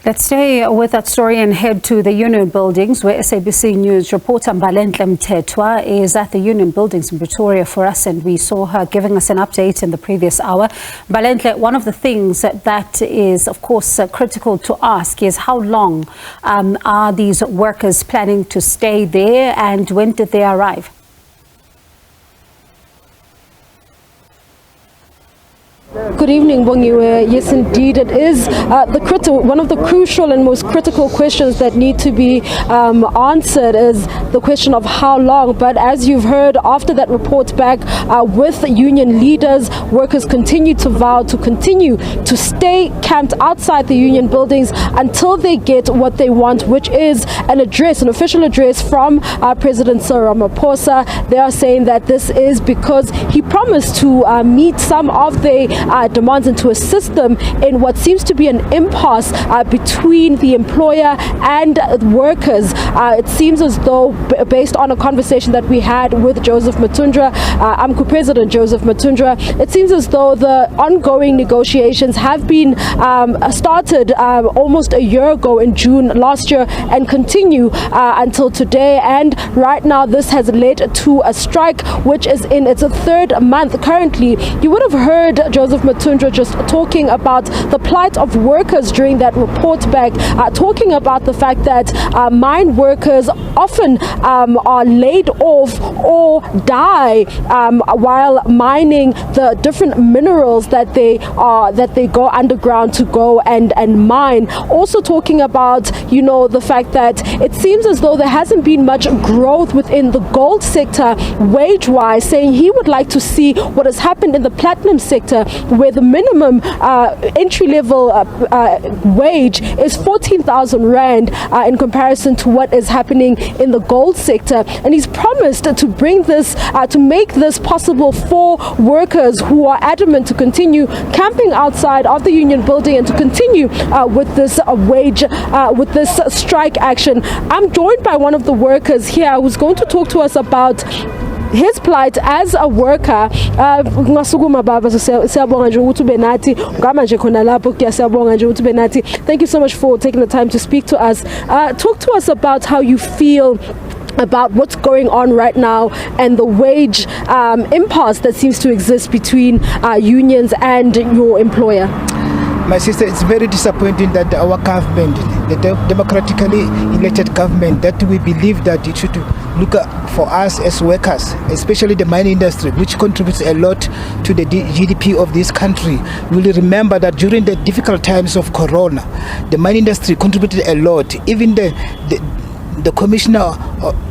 Let's stay with that story and head to the union buildings, where SABC News reporter Mbalenhle Mthethwa is at the union buildings in Pretoria for us, and we saw her giving us an update in the previous hour. Mbalenhle, one of the things that is, of course, critical to ask is how long are these workers planning to stay there, and when did they arrive? Good evening, Bongiwe. Yes, indeed, it is one of the crucial and most critical questions that need to be answered is the question of how long. But as you've heard, after that report back with union leaders, workers continue to vow to continue to stay camped outside the union buildings until they get what they want, which is an official address from President Cyril Ramaphosa. They are saying that this is because he promised to meet some of the demands and to assist them in what seems to be an impasse between the employer and workers. It seems as though, based on a conversation that we had with Joseph Mthethwa, AMCU President Joseph Mthethwa, it seems as though the ongoing negotiations have been started almost a year ago in June last year and continue until today. And right now this has led to a strike which is in its third month currently. You would have heard Joseph Mthethwa just talking about the plight of workers during that report back, talking about the fact that mine workers often are laid off or die while mining the different minerals that they go underground to go and mine. Also talking about, you know, the fact that it seems as though there hasn't been much growth within the gold sector wage-wise, saying he would like to see what has happened in the platinum sector, where the minimum entry-level wage is 14,000 rand in comparison to what is happening in the gold sector. And he's promised to bring this, to make this possible for workers who are adamant to continue camping outside of the union building and to continue with this with this strike action. I'm joined by one of the workers here who's going to talk to us about his plight as a worker. Thank you so much for taking the time to speak to us. Talk to us about how you feel about what's going on right now and the wage impasse that seems to exist between unions and your employer. My sister, it's very disappointing that our government, the democratically elected government, that we believe that it should look for us as workers, especially the mining industry, which contributes a lot to the GDP of this country. We will remember that during the difficult times of Corona, the mining industry contributed a lot. Even the commissioner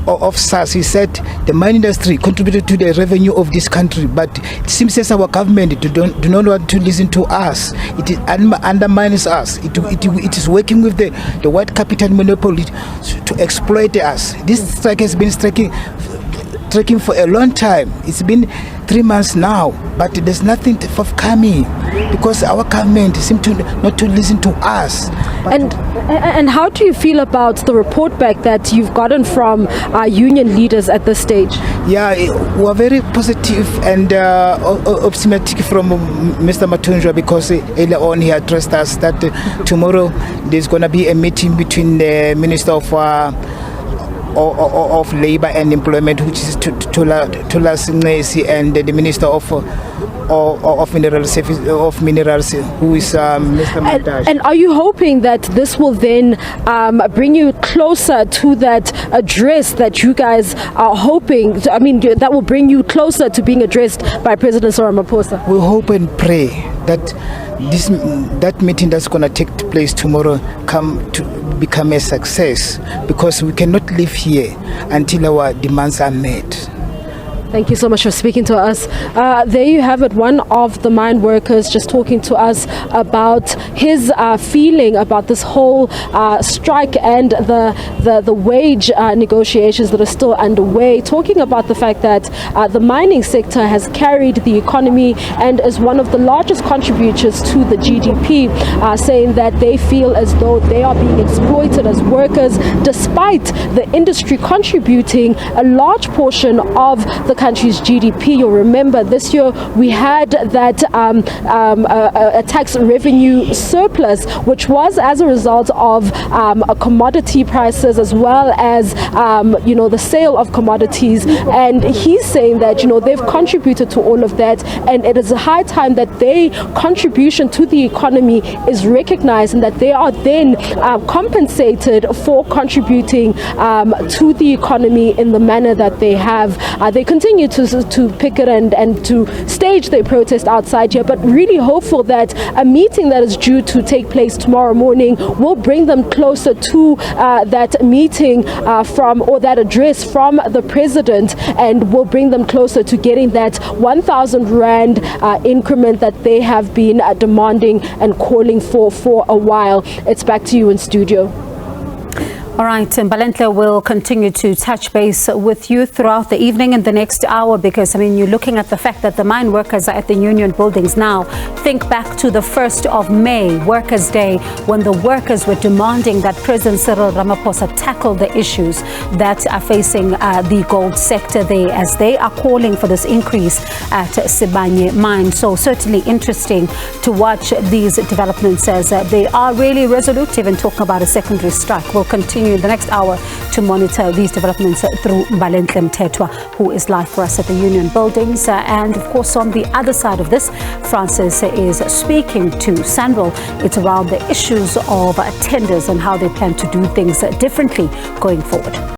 of SARS, he said the mining industry contributed to the revenue of this country, but it seems as our government do not want to listen to us. It undermines us. It is working with the white capital monopoly to exploit us. This strike has been striking for a long time. It's been 3 months now, but there's nothing forthcoming because our government seems to not to listen to us. And how do you feel about the report back that you've gotten from union leaders at this stage? Yeah, we're very positive and optimistic from Mr. Mthethwa, because earlier on he addressed us that tomorrow there's going to be a meeting between the Minister of Labour and Employment, which is Tula Sinesi, and the Minister of Minerals, who is Mr. Matash. And are you hoping that this will then bring you closer to that address that you guys are hoping, that will bring you closer to being addressed by President Cyril Ramaphosa? We hope and pray that that meeting that's going to take place tomorrow come to become a success, because we cannot live here until our demands are met. Thank you so much for speaking to us. There you have it, one of the mine workers just talking to us about his feeling about this whole strike and the wage negotiations that are still underway, talking about the fact that the mining sector has carried the economy and is one of the largest contributors to the GDP, saying that they feel as though they are being exploited as workers, despite the industry contributing a large portion of the country's GDP. You'll remember this year we had that a tax revenue surplus, which was as a result of commodity prices as well as the sale of commodities. And he's saying that they've contributed to all of that, and it is a high time that their contribution to the economy is recognized and that they are then compensated for contributing to the economy in the manner that they have. They continue to picket and to stage their protest outside here, but really hopeful that a meeting that is due to take place tomorrow morning will bring them closer to that meeting or that address from the president, and will bring them closer to getting that 1,000 rand increment that they have been demanding and calling for a while. It's back to you in studio. All right, Mbalenhle will continue to touch base with you throughout the evening and the next hour, because, you're looking at the fact that the mine workers are at the union buildings now. Think back to the 1st of May, Workers' Day, when the workers were demanding that President Cyril Ramaphosa tackle the issues that are facing the gold sector there, as they are calling for this increase at Sibanye mine. So certainly interesting to watch these developments, as they are really resolutive in talking about a secondary strike. We'll continue in the next hour to monitor these developments through Mbalenhle Mthethwa, who is live for us at the union buildings. And of course, on the other side of this, Francis is speaking to Sanral. It's around the issues of tenders and how they plan to do things differently going forward.